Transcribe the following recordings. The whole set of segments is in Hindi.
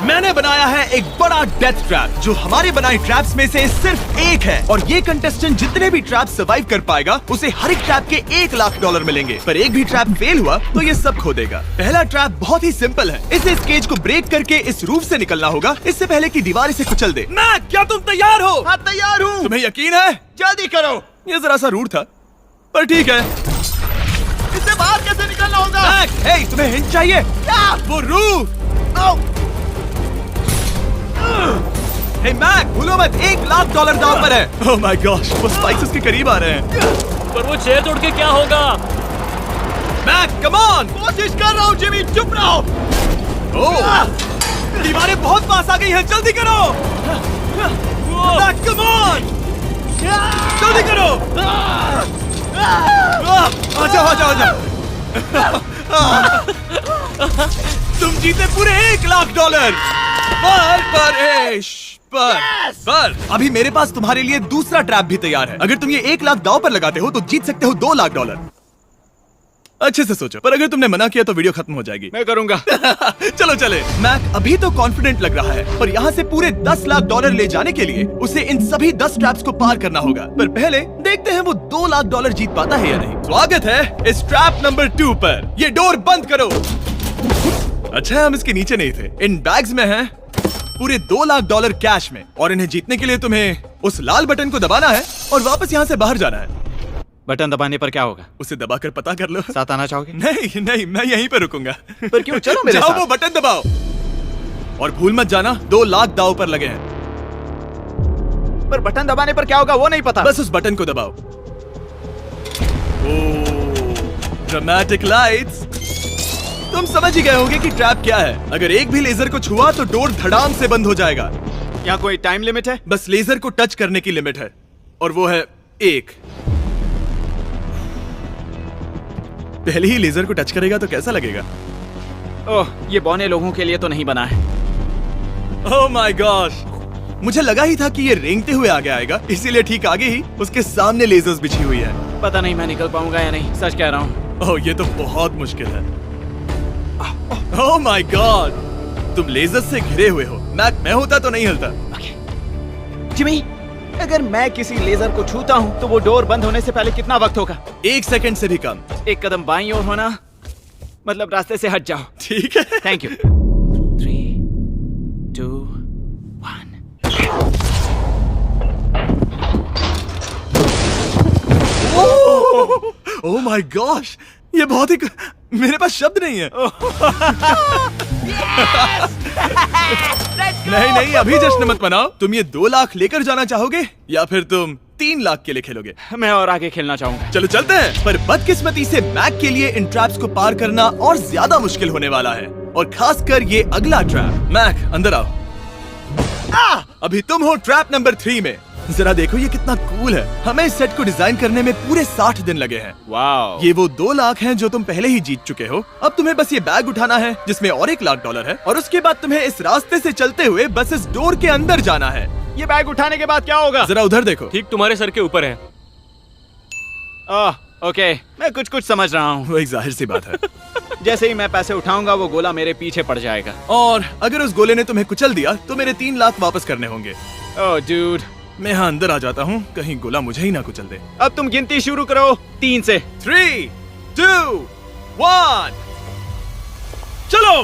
मैंने बनाया है एक बड़ा डेथ ट्रैप जो हमारे बनाए ट्रैप्स में से सिर्फ एक है, और ये कंटेस्टेंट जितने भी ट्रैप सर्वाइव कर पाएगा उसे हर एक ट्रैप के $1 लाख मिलेंगे। पर एक भी ट्रैप फेल हुआ तो ये सब खो देगा। पहला ट्रैप बहुत ही सिंपल है, इसे इस केज को ब्रेक करके इस रूफ से निकलना होगा इससे पहले कि दीवार इसे कुचल दे। मैक, क्या तुम तैयार हो? हाँ, तैयार हूँ। तुम्हें यकीन है? जल्दी करो। ये जरा सा रूड था पर ठीक है। इससे बाहर कैसे निकलना होगा? मैक, हे, तुम्हें हिंट चाहिए? क्या? वो रूफ। हे मैक, भूलो मत, $1 लाख दांव पर है। ओह माय गॉश, वो स्पाइक्स उसके करीब आ रहे हैं। पर वो चेयर तोड़ के क्या होगा? Mac, come on. कोशिश कर रहा हूँ जिमी, चुप रहो। ओह, दीवारें बहुत पास आ गई हैं, जल्दी करो। मैक, कम ऑन, जल्दी करो। आ जाओ। तुम जीते पूरे $1 लाख। पर अभी मेरे पास तुम्हारे लिए दूसरा ट्रैप भी तैयार है। अगर तुम ये $1 लाख दांव पर लगाते हो तो जीत सकते हो $2 लाख। अच्छे से सोचो, पर अगर तुमने मना किया तो वीडियो खत्म हो जाएगी। मैं करूंगा। चलो चले। मैक अभी तो कॉन्फिडेंट लग रहा है, पर यहाँ से पूरे $10 लाख ले जाने के लिए उसे इन सभी 10 ट्रैप्स को पार करना होगा। पर पहले देखते हैं वो $2 लाख जीत पाता है या नहीं। स्वागत है इस ट्रैप नंबर 2 पर। ये डोर बंद करो। अच्छा, हम इसके नीचे नहीं थे। इन बैग्स में है पूरे $2 लाख कैश में, और इन्हें जीतने के लिए तुम्हें उस लाल बटन को दबाना है और वापस यहाँ से बाहर जाना है। बटन दबाने पर क्या होगा? उसे दबाकर पता कर लो। साथ आना चाहोगे? नहीं, मैं यहीं पर रुकूंगा। पर क्यों? चलो मेरे जाओ, साथ। वो बटन दबाओ और भूल मत जाना $2 लाख दांव पर लगे हैं। पर बटन दबाने पर क्या होगा वो नहीं पता। बस उस बटन को दबाओ। Dramatic lights. तुम समझ ही गए होंगे कि ट्रैप क्या है। अगर एक भी लेजर को छुआ तो डोर धड़ाम से बंद हो जाएगा। यहाँ कोई टाइम लिमिट है? बस लेजर को टच करने की लिमिट है, और वो है 1। पहले ही लेजर को टच करेगा तो कैसा लगेगा? ओह, ये बौने लोगों के लिए तो नहीं बना है। ओह माय गॉश, मुझे लगा ही था कि ये रेंगते हुए आगे आएगा, इसीलिए ठीक आगे ही उसके सामने लेजर्स बिछी हुई है। पता नहीं मैं निकल पाऊंगा या नहीं, सच कह रहा हूँ। ओह, ये तो बहुत मुश्किल है। ओह माय गॉड, तुम लेजर से घिरे हुए हो। मैं होता तो नहीं हिलता। जिमी, अगर मैं किसी लेजर को छूता हूँ तो वो डोर बंद होने से पहले कितना वक्त होगा? 1 सेकंड से भी कम। 1 कदम बाईं ओर होना, मतलब रास्ते से हट जाओ। ठीक है, thank you. 3, 2, 1। Oh my gosh, ये बहुत ही, मेरे पास शब्द नहीं है। नहीं, अभी जश्न मत मनाओ। तुम ये 2 लाख लेकर जाना चाहोगे या फिर तुम 3 लाख के लिए खेलोगे? मैं और आगे खेलना चाहूंगा। चलो चलते हैं। पर बदकिस्मती से मैक के लिए इन ट्रैप्स को पार करना और ज्यादा मुश्किल होने वाला है, और खासकर ये अगला ट्रैप। मैक, अंदर आओ। अभी तुम हो ट्रैप नंबर 3 में। जरा देखो ये कितना कूल है। हमें इस सेट को डिजाइन करने में पूरे 60 दिन लगे हैं। वाओ। ये वो 2 लाख हैं जो तुम पहले ही जीत चुके हो। अब तुम्हें बस ये बैग उठाना है जिसमें और $1 लाख है, और उसके बाद तुम्हें इस रास्ते से चलते हुए बस इस डोर के अंदर जाना है। ये बैग उठाने के बाद क्या होगा? जरा उधर देखो। ठीक तुम्हारे सर के ऊपर है। ओके, मैं कुछ समझ रहा हूँ। वही जाहिर सी बात है। जैसे ही मैं पैसे उठाऊंगा वो गोला मेरे पीछे पड़ जाएगा। और अगर उस गोले ने तुम्हें कुचल दिया तो मेरे 3 लाख वापस करने होंगे। ओह डूड, मैं यहाँ अंदर आ जाता हूँ, कहीं गोला मुझे ही ना कुचल दे। अब तुम गिनती शुरू करो 3 से। 3, 2, 1, चलो।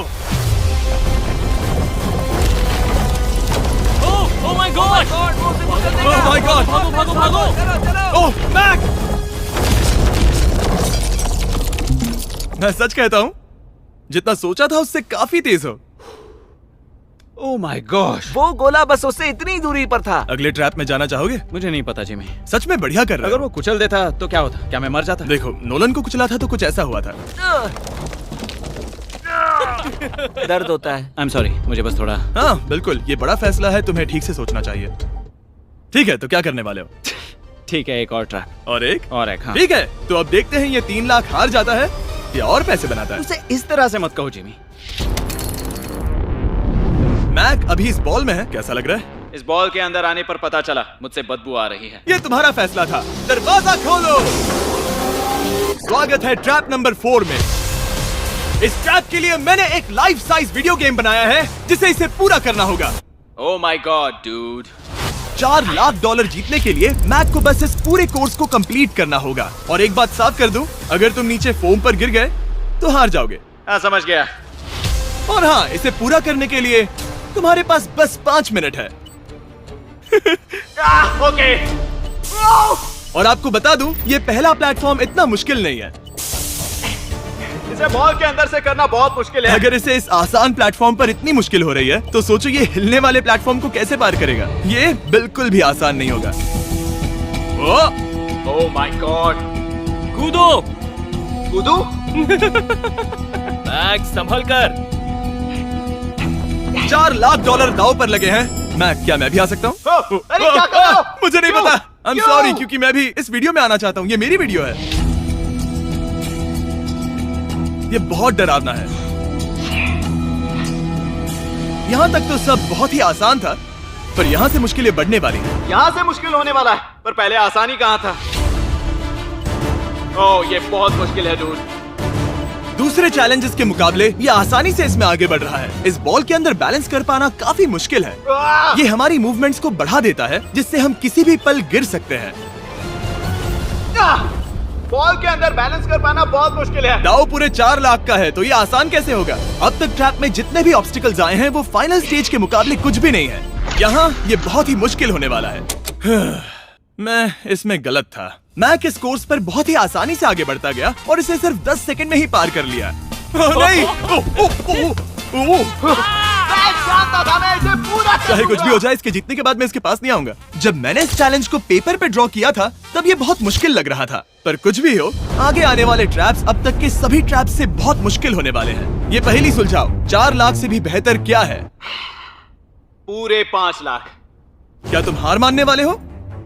Oh my God! Oh my God! भागो! ओह मैक! मैं सच कहता हूँ, जितना सोचा था उससे काफी तेज हो। ओह माय गॉश, वो गोला बस उससे इतनी दूरी पर था। अगले ट्रैप में जाना चाहोगे? मुझे नहीं पता जिमी। सच में बढ़िया कर रहे अगर हो। वो कुचल देता तो क्या होता? क्या मैं मर जाता? देखो, नोलन को कुचला था तो कुछ ऐसा हुआ था। दर्द होता है। आई एम सॉरी, मुझे बस थोड़ा। हाँ बिल्कुल, ये बड़ा फैसला है, तुम्हें ठीक से सोचना चाहिए। ठीक है, तो क्या करने वाले हो? ठीक है, एक और ट्रैप। और एक? हाँ। ठीक है, तो अब देखते हैं ये 3 लाख हार जाता है या और पैसे बनाता है। उसे इस तरह से मत कहो जिमी। मैक अभी इस बॉल में है, कैसा लग रहा है? इस बॉल के अंदर आने पर पता चला मुझसे बदबू आ रही है। ये तुम्हारा फैसला था। दरवाजा खोलो। स्वागत है ट्रैप नंबर 4 में। इस ट्रैप के लिए मैंने एक लाइफ साइज वीडियो गेम बनाया है जिसे इसे पूरा करना होगा। Oh my God dude. $4 lakh जीतने के लिए मैक को बस इस पूरे कोर्स को कंप्लीट करना होगा। और एक बात साफ कर दूं, अगर तुम नीचे फोम पर गिर गए तो हार जाओगे। हाँ समझ गया। और हाँ, इसे पूरा करने के लिए तुम्हारे पास बस 5 मिनट है। ओके। और आपको बता दूं, ये पहला प्लेटफॉर्म इतना मुश्किल नहीं है। इसे बॉल के अंदर से करना बहुत मुश्किल है। अगर इसे इस आसान प्लेटफॉर्म पर इतनी मुश्किल हो रही है तो सोचो ये हिलने वाले प्लेटफॉर्म को कैसे पार करेगा। ये बिल्कुल भी आसान नहीं होगा। Oh my God. कूदो। कूदू? मैक संभल कर। $4 लाख दाव पर लगे हैं। मैक, क्या मैं भी आ सकता हूँ? अरे क्या कर रहे हो? मुझे नहीं क्यों? पता। आई एम क्यों? सॉरी, क्योंकि मैं भी इस वीडियो में आना चाहता हूँ। ये मेरी वीडियो है। ये बहुत डरावना है। यहाँ तक तो सब बहुत ही आसान था, पर यहाँ से मुश्किलें बढ़ने वाली हैं। यहाँ से मुश्किल होने वाला है, पर पहले आसानी कहाँ था? ओह ये बहुत मुश्किल है डूड। दूसरे चैलेंजेस के मुकाबले ये आसानी से इसमें आगे बढ़ रहा है। इस बॉल के अंदर बैलेंस कर पाना काफी मुश्किल है। ये हमारी मूवमेंट्स को बढ़ा देता है, जिससे हम किसी भी पल गिर सकते हैं। बॉल के अंदर बैलेंस कर पाना बहुत मुश्किल है। दाव पूरे 4 लाख का है, तो ये आसान कैसे होगा? अब तक ट्रैप में जितने भी ऑब्स्टिकल्स आए हैं वो फाइनल स्टेज के मुकाबले कुछ भी नहीं है। यहाँ ये बहुत ही मुश्किल होने वाला है। मैं इसमें गलत था। मैक इस कोर्स पर बहुत ही आसानी से आगे बढ़ता गया और इसे सिर्फ 10 सेकंड में ही पार कर लिया। नहीं! चाहे कुछ भी हो जाए, इसके जीतने के बाद मैं इसके पास नहीं आऊंगा। जब मैंने इस चैलेंज को पेपर पे ड्रॉ किया था तब ये बहुत मुश्किल लग रहा था, पर कुछ भी हो, आगे आने वाले ट्रैप्स अब तक के सभी ट्रैप्स से बहुत मुश्किल होने वाले हैं। ये पहेली सुलझाओ, 4 लाख से भी बेहतर क्या है? पूरे 5 लाख। क्या तुम हार मानने वाले हो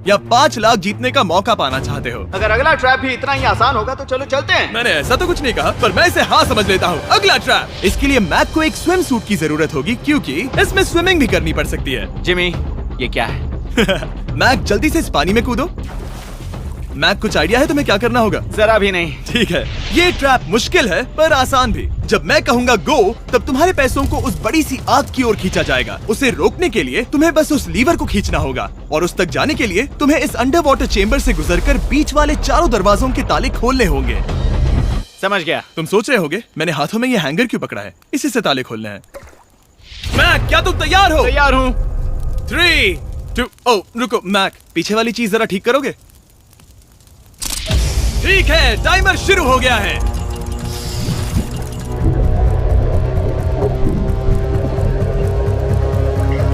या 5 लाख जीतने का मौका पाना चाहते हो? अगर अगला ट्रैप भी इतना ही आसान होगा तो चलो चलते हैं। मैंने ऐसा तो कुछ नहीं कहा, पर मैं इसे हाँ समझ लेता हूँ। अगला ट्रैप। इसके लिए मैक को एक स्विम सूट की जरूरत होगी, क्योंकि इसमें स्विमिंग भी करनी पड़ सकती है। जिमी, ये क्या है? मैक, जल्दी से इस पानी में कूदो। मैक, कुछ आइडिया है तुम्हें क्या करना होगा? जरा भी नहीं। ठीक है, ये ट्रैप मुश्किल है पर आसान भी। जब मैं कहूँगा गो, तब तुम्हारे पैसों को उस बड़ी सी आग की ओर खींचा जाएगा। उसे रोकने के लिए तुम्हें बस उस लीवर को खींचना होगा, और उस तक जाने के लिए तुम्हें इस अंडर वाटर चेम्बर से गुजरकर बीच वाले चारों दरवाजों के ताले खोलने होंगे। समझ गया। तुम सोच रहे होगे मैंने हाथों में ये हैंगर क्यों पकड़ा है? इसी से ताले खोलने हैं। मैक, क्या तुम तैयार हो? तैयार हूँ। 3, 2, ओह रुको मैक, पीछे वाली चीज जरा ठीक करोगे? ठीक है, टाइमर शुरू हो गया है।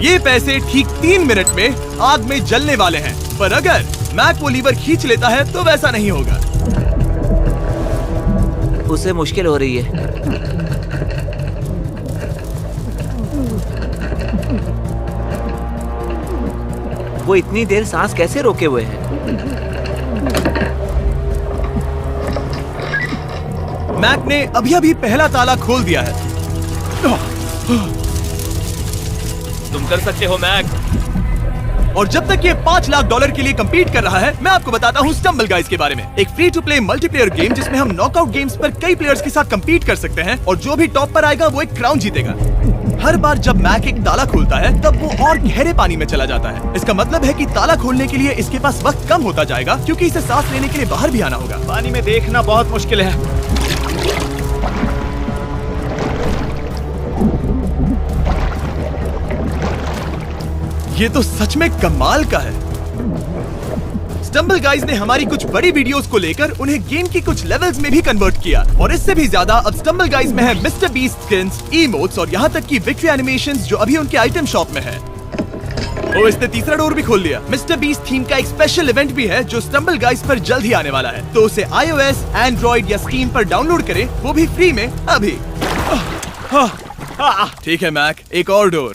ये पैसे ठीक 3 मिनट में आग में जलने वाले हैं, पर अगर मैक वो लीवर खींच लेता है तो वैसा नहीं होगा। उसे मुश्किल हो रही है। वो इतनी देर सांस कैसे रोके हुए है? मैक ने अभी पहला ताला खोल दिया है। तुम कर सकते हो मैक। और जब तक ये $5 लाख के लिए compete कर रहा है, मैं आपको बताता हूँ स्टम्बल गाइज के बारे में। एक free to play multiplayer game जिसमें हम नॉकआउट गेम्स पर कई प्लेयर्स के साथ compete कर सकते हैं, और जो भी टॉप पर आएगा वो एक क्राउन जीतेगा। हर बार जब मैक एक ताला खोलता है तब वो और गहरे पानी में चला जाता है। इसका मतलब है कि ताला खोलने के लिए इसके पास वक्त कम होता जाएगा, क्योंकि इसे सांस लेने के लिए बाहर भी आना होगा। पानी में देखना बहुत मुश्किल है। ये तो सच में कमाल का है। स्टम्बल गाइज ने हमारी कुछ बड़ी वीडियोस को लेकर उन्हें गेम की कुछ लेवल्स में भी कन्वर्ट किया, और इससे भी ज्यादा अब स्टम्बल गाइज में है मिस्टर बीस्ट स्किन्स, इमोट्स और यहाँ तक की विक्ट्री एनिमेशंस जो अभी उनके आइटम शॉप में है। ओ, इसने तीसरा डोर भी खोल लिया। मिस्टर बीस्ट थीम का एक स्पेशल इवेंट भी है जो स्टम्बल गाइज पर जल्द ही आने वाला है, तो उसे iOS, Android या Steam पर डाउनलोड करें, वो भी फ्री में अभी। ठीक है मैक, एक और डोर।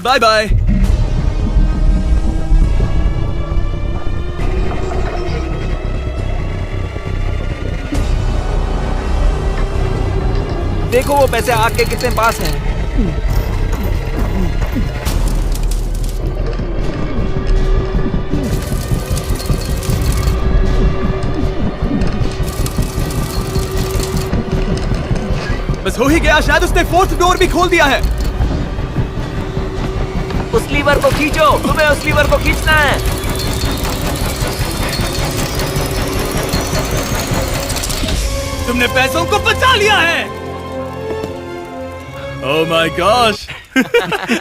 Bye bye. देखो वो पैसे आग के कितने पास हैं। बस हो ही गया, शायद उसने फोर्थ डोर भी खोल दिया है। उस लीवर को खींचो, तुम्हें उस लीवर को खींचना है। तुमने पैसों को बचा लिया है। ओह माय गॉश।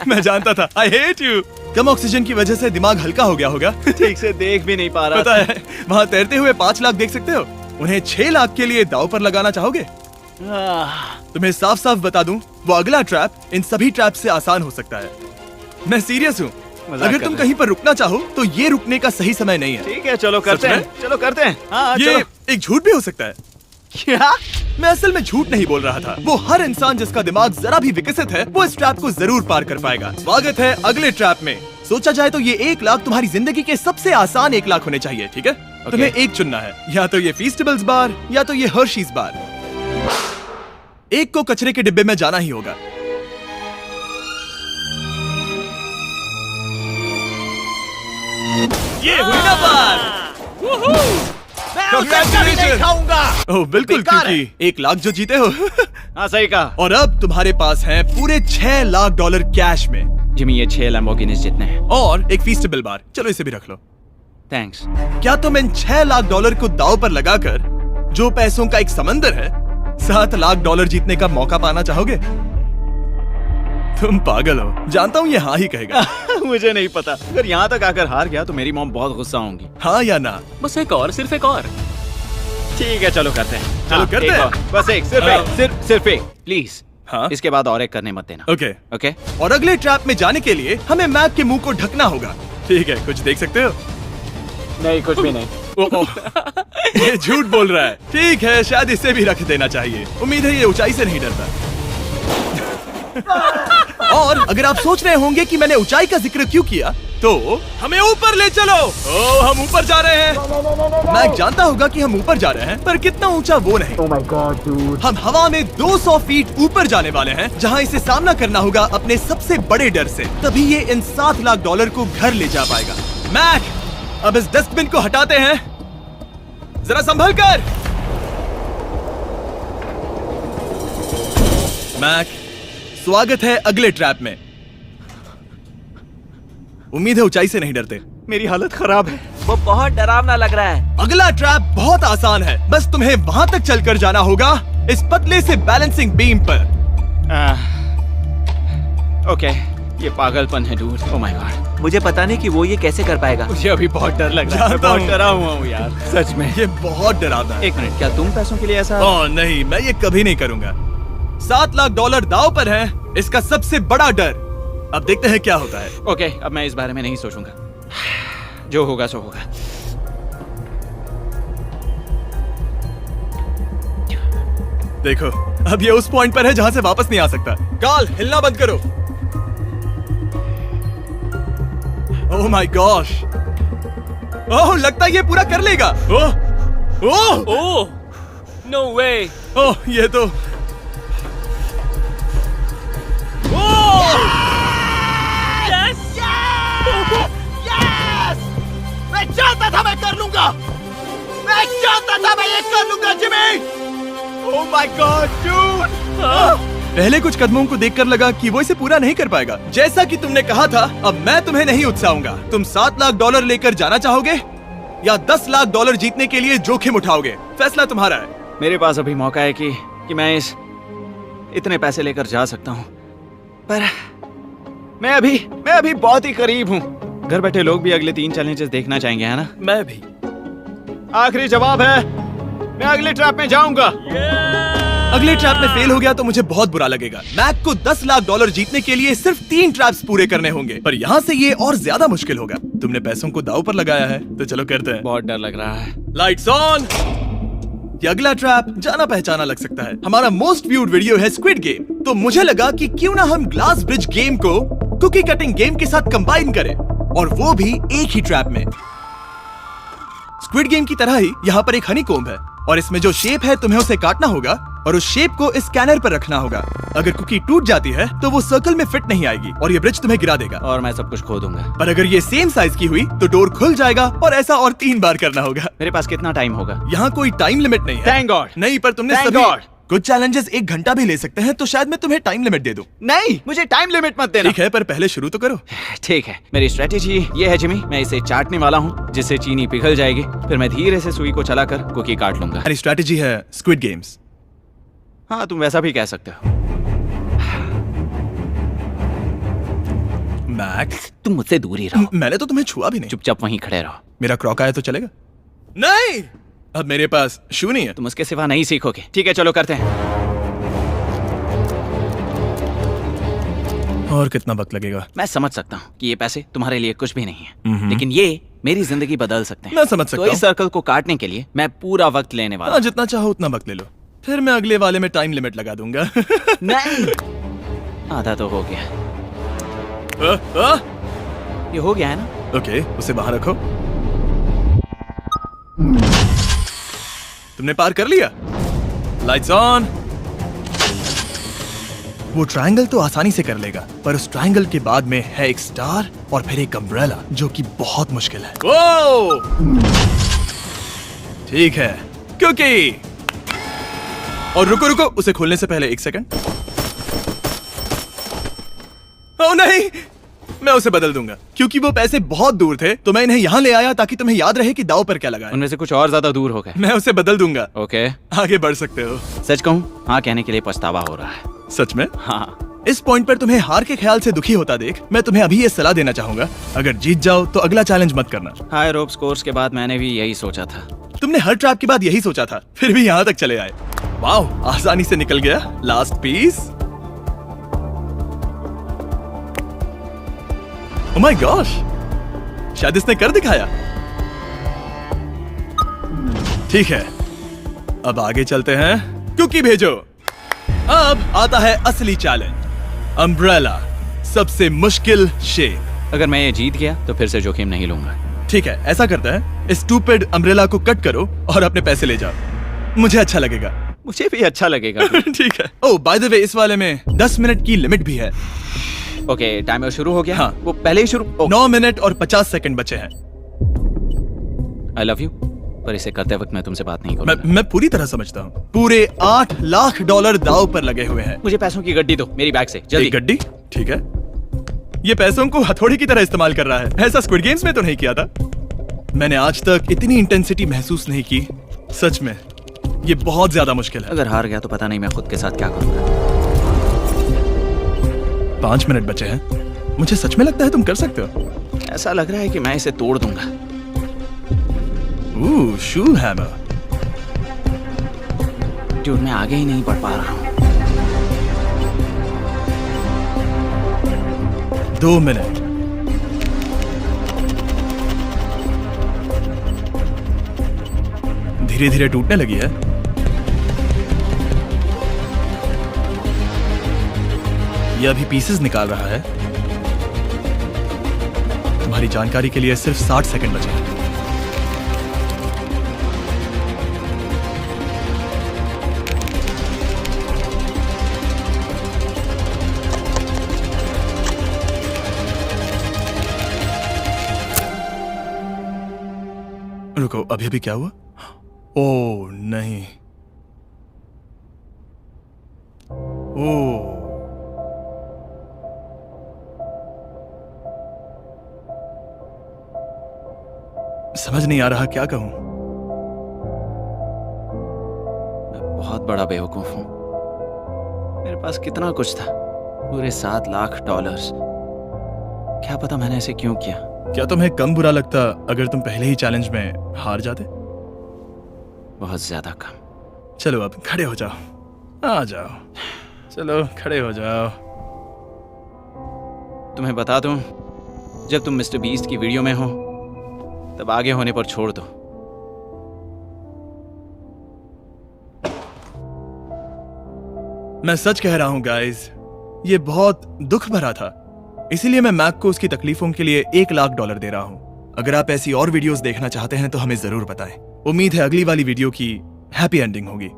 मैं जानता था। I hate you. Come oxygen की वजह से दिमाग हल्का हो गया होगा। ठीक से देख भी नहीं पा रहा पता है, वहाँ तैरते हुए 5 लाख देख सकते हो। उन्हें 6 लाख के लिए दांव पर लगाना चाहोगे? तुम्हें साफ साफ बता दूं, वो अगला ट्रैप इन सभी ट्रैप से आसान हो सकता है। मैं सीरियस हूँ। मजाक अगर कर तुम रहे कहीं पर रुकना चाहो तो ये रुकने का सही समय नहीं है। ठीक है, चलो करते सच हैं, में? चलो करते हैं। हाँ, ये चलो। एक झूठ भी हो सकता है। क्या? मैं असल में झूठ नहीं बोल रहा था। वो हर इंसान जिसका दिमाग जरा भी विकसित है, वो इस ट्रैप को जरूर पार कर पाएगा। स्वागत है अगले ट्रैप में। सोचा जाए तो ये 1 लाख तुम्हारी जिंदगी के सबसे आसान 1 लाख होने चाहिए, ठीक है? तुम्हें एक चुनना है, या तो ये फीस्टेबल्स बार या तो ये हर्शीज बार। एक को कचरे के डिब्बे में जाना ही होगा। ये हुई ना बात। नहीं खाऊंगा। ओह बिल्कुल, बेकार है। क्योंकि 1 लाख जो जीते हो। हाँ, सही कहा। और अब तुम्हारे पास है पूरे 6 लाख डॉलर कैश में, जिमी, ये 6 लैम्बोर्गिनीज जितने हैं। और एक फीस्टेबल बार। चलो इसे भी रख लो। थैंक्स। क्या तुम इन 6 लाख डॉलर को दांव पर लगाकर, जो पैसों का एक समंदर है, 7 लाख डॉलर जीतने का मौका पाना चाहोगे? तुम पागल हो, जानता हूँ ये हाँ ही कहेगा। मुझे नहीं पता। अगर यहाँ तक आकर हार गया तो मेरी मॉम बहुत गुस्सा होंगी। हाँ या ना? बस एक और, सिर्फ एक और। ठीक है, चलो करते हैं। चलो करते एक हैं। और। बस एक, सिर्फ एक, सिर्फ एक, प्लीज। हाँ? इसके बाद और एक करने मत देना। ओके। ओके? और अगले ट्रैप में जाने के लिए हमें मैक के मुंह को ढकना होगा। ठीक है, कुछ देख सकते हो? नहीं, कुछ भी नहीं। ये झूठ बोल रहा है। ठीक है, शायद इसे भी रख देना चाहिए। उम्मीद है ये ऊंचाई से नहीं डरता। और अगर आप सोच रहे होंगे कि मैंने ऊंचाई का जिक्र क्यों किया, तो हमें ऊपर ले चलो। ओह, हम ऊपर जा रहे हैं। मैं जानता होगा कि हम ऊपर जा रहे हैं, पर कितना ऊंचा वो नहीं। Oh my God, dude. हम हवा में 200 फीट ऊपर जाने वाले हैं, जहां इसे सामना करना होगा अपने सबसे बड़े डर से। तभी ये इन 7 लाख डॉलर को घर ले जा पाएगा। मैक, अब इस डस्टबिन को हटाते हैं। जरा संभल कर। मैक, स्वागत है अगले ट्रैप में। उम्मीद है ऊंचाई से नहीं डरते। मेरी हालत खराब है। वो बहुत डरावना लग रहा है। अगला ट्रैप बहुत आसान है, बस तुम्हें वहां तक चलकर जाना होगा, इस पतले से बैलेंसिंग बीम पर। ओके, ये पागलपन है डूड। ओह माय गॉड, मुझे पता नहीं कि वो ये कैसे कर पाएगा। मुझे अभी बहुत डर लग रहा है। मैं जानता बहुत हूँ। डरा हुआ हूँ यार, सच में। ये बहुत डरावना है। एक मिनट, क्या तुम पैसों के लिए ऐसा? ओह नहीं, मैं ये कभी नहीं करूंगा। 7 लाख डॉलर दांव पर है, इसका सबसे बड़ा डर। अब देखते हैं क्या होता है। ओके, अब मैं इस बारे में नहीं सोचूंगा। जो होगा सो होगा। देखो, अब ये उस पॉइंट पर है जहां से वापस नहीं आ सकता। काल, हिलना बंद करो। ओह माय गॉश। ओह, लगता है ये पूरा कर लेगा। ओह, ओह, ओह, नो वे। ओह, ये तो मैं जानता था मैं कर लूंगा। मैं जानता था मैं ये कर लूंगा, Jimmy. Oh my God, dude. पहले कुछ कदमों को देखकर लगा कि वो इसे पूरा नहीं कर पाएगा। जैसा कि तुमने कहा था, अब मैं तुम्हें नहीं उकसाऊंगा। तुम 7 लाख डॉलर लेकर जाना चाहोगे या 10 लाख डॉलर जीतने के लिए जोखिम उठाओगे? फैसला तुम्हारा है। मेरे पास अभी मौका है कि मैं इतने पैसे लेकर जा सकता हूँ, पर मैं अभी बहुत ही करीब हूँ। घर बैठे लोग भी अगले 3 चैलेंजेस देखना चाहेंगे, है ना? मैं भी। आखिरी जवाब है, मैं अगले ट्रैप में जाऊंगा। अगले ट्रैप में फेल हो गया तो मुझे बहुत बुरा लगेगा। मैक को 10 लाख डॉलर जीतने के लिए सिर्फ 3 ट्रैप्स पूरे करने होंगे, पर यहाँ से ये और ज्यादा मुश्किल होगा। तुमने पैसों को दांव पर लगाया है, तो चलो करते हैं। बहुत डर लग रहा है। Lights on. ये अगला ट्रैप जाना पहचाना लग सकता है। हमारा मोस्ट व्यूड वीडियो है स्क्विड गेम, तो मुझे लगा कि क्यों ना हम ग्लास ब्रिज गेम को कुकी कटिंग गेम के साथ कंबाइन करें, और वो भी एक ही ट्रैप में। स्क्विड गेम की तरह ही यहाँ पर एक हनीकॉम्ब है, और इसमें जो शेप है तुम्हें उसे काटना होगा और उस शेप को इस स्कैनर पर रखना होगा। अगर कुकी टूट जाती है तो वो सर्कल में फिट नहीं आएगी और ये ब्रिज तुम्हें गिरा देगा। और मैं सब कुछ खो दूंगा। पर अगर ये सेम साइज की हुई तो डोर खुल जाएगा, और ऐसा और 3 बार करना होगा। मेरे पास कितना टाइम होगा? यहाँ कोई टाइम लिमिट नहीं है। Thank God. नहीं, पर तुमने Thank सभी God. कुछ चैलेंजेस 1 घंटा भी ले सकते हैं, तो शायद मैं तुम्हें टाइम लिमिट दे दूं। नहीं, मुझे टाइम लिमिट मत देना। ठीक है, पर पहले शुरू तो करो। ठीक है, मेरी स्ट्रेटेजी ये है जिमी, मैं इसे चाटने वाला हूँ जिससे चीनी पिघल जाएगी, फिर मैं धीरे से सुई को चलाकर कुकी काट लूंगा। मेरी स्ट्रेटेजी है स्क्विड गेम्स। हाँ, तुम वैसा भी कह सकते हो। मैक्स, तुम मुझसे दूर ही रहो। मैंने तो तुम्हें छुआ भी नहीं। चुपचाप वहीं खड़े रहो। मेरा क्रॉक आया तो चलेगा? नहीं, अब मेरे पास शू नहीं है। तुम उसके सिवा नहीं सीखोगे। ठीक है, चलो करते हैं। और कितना वक्त लगेगा? मैं समझ सकता हूँ कि ये पैसे तुम्हारे लिए कुछ भी नहीं है, लेकिन ये मेरी जिंदगी बदल सकते हैं। मैं समझ सकता तो हूँ। इस सर्कल को काटने के लिए मैं पूरा वक्त लेने वाला हाँ, हूँ। जितना चाहो उतना वक्त ले लो, फिर मैं अगले वाले में टाइम लिमिट लगा दूंगा। नहीं, आधा तो हो गया। ये हो गया है ना? ओके, उसे बाहर रखो। तुमने पार कर लिया। Lights on. वो ट्रायंगल तो आसानी से कर लेगा, पर उस ट्रायंगल के बाद में है एक स्टार और फिर एक अम्ब्रेला, जो कि बहुत मुश्किल है। ओ! ठीक है, क्योंकि और रुको रुको, उसे खोलने से पहले 1 सेकंड। ओह नहीं, मैं उसे बदल दूंगा, क्योंकि वो पैसे बहुत दूर थे, तो मैं इन्हें यहाँ ले आया ताकि तुम्हें याद रहे कि दाव पर क्या लगा है। उनमें से कुछ और ज्यादा दूर हो गए। मैं उसे बदल दूंगा। ओके, आगे बढ़ सकते हो। सच कहूँ, हाँ कहने के लिए पछतावा हो रहा है। सच में? हाँ। इस पॉइंट पर तुम्हें हार के ख्याल से दुखी होता देख, मैं तुम्हें अभी ये सलाह देना चाहूंगा, अगर जीत जाओ तो अगला चैलेंज मत करना। हाई रोप स्कोर्स के बाद मैंने भी यही सोचा था। तुमने हर ट्रैप के बाद यही सोचा था, फिर भी यहाँ तक चले आए। वाह, आसानी से निकल गया। Last piece. Oh my gosh, शायद इसने कर दिखाया। ठीक है, अब आगे चलते हैं। कुकी भेजो। अब आता है असली चैलेंज, अम्ब्रेला, सबसे मुश्किल शेप। अगर मैं ये जीत गया तो फिर से जोखिम नहीं लूंगा। ठीक है, ऐसा करते हैं, इस स्टूपिड अम्ब्रेला को कट करो और अपने पैसे ले जाओ। मुझे अच्छा लगेगा। मुझे भी अच्छा लगेगा। ठीक है। ओह बाय द वे, इस वाले में 10 मिनट की लिमिट भी है। ओके, टाइमर शुरू हो गया। हाँ। वो पहले ही शुरू। 9 मिनट और 50 सेकंड बचे हैं। आई लव यू, पर इसे करते वक्त मैं तुमसे बात नहीं मैं करूंगा। मैं पूरी तरह समझता हूँ। पूरे $8 लाख दाव पर लगे हुए हैं। मुझे पैसों की गड्डी दो मेरी बैग से, जल्दी। एक गड्डी? ठीक है। ये पैसों को हथौड़ी की तरह इस्तेमाल कर रहा है। ऐसा स्क्विड गेम्स में तो नहीं किया था। मैंने आज तक इतनी इंटेंसिटी महसूस नहीं की। सच में ये बहुत ज्यादा मुश्किल है। अगर हार गया तो पता नहीं मैं खुद के साथ क्या करूंगा। 5 मिनट बचे हैं। मुझे सच में लगता है तुम कर सकते हो। ऐसा लग रहा है कि मैं इसे तोड़ दूंगा। शू हैमर। ड्यूड, मैं आगे ही नहीं बढ़ पा रहा हूँ। 2 मिनट। धीरे धीरे टूटने लगी है। ये अभी पीसेस निकाल रहा है। तुम्हारी जानकारी के लिए सिर्फ 60 सेकंड बचे हैं। रुको, अभी अभी क्या हुआ? ओह नहीं। ओह, समझ नहीं आ रहा क्या कहूं। मैं बहुत बड़ा बेवकूफ हूँ। मेरे पास कितना कुछ था, पूरे $7 लाख। क्या पता मैंने ऐसे क्यों किया। क्या तुम्हें कम बुरा लगता अगर तुम पहले ही चैलेंज में हार जाते? बहुत ज्यादा कम। चलो अब खड़े हो जाओ, आ जाओ, चलो खड़े हो जाओ। तुम्हें बता दूं, जब तुम मिस्टर बीस्ट की वीडियो में हो तब आगे होने पर छोड़ दो। मैं सच कह रहा हूं गाइस, ये बहुत दुख भरा था, इसीलिए मैं मैक को उसकी तकलीफों के लिए $1 लाख दे रहा हूं। अगर आप ऐसी और वीडियोस देखना चाहते हैं तो हमें जरूर बताएं। उम्मीद है अगली वाली वीडियो की हैप्पी एंडिंग होगी।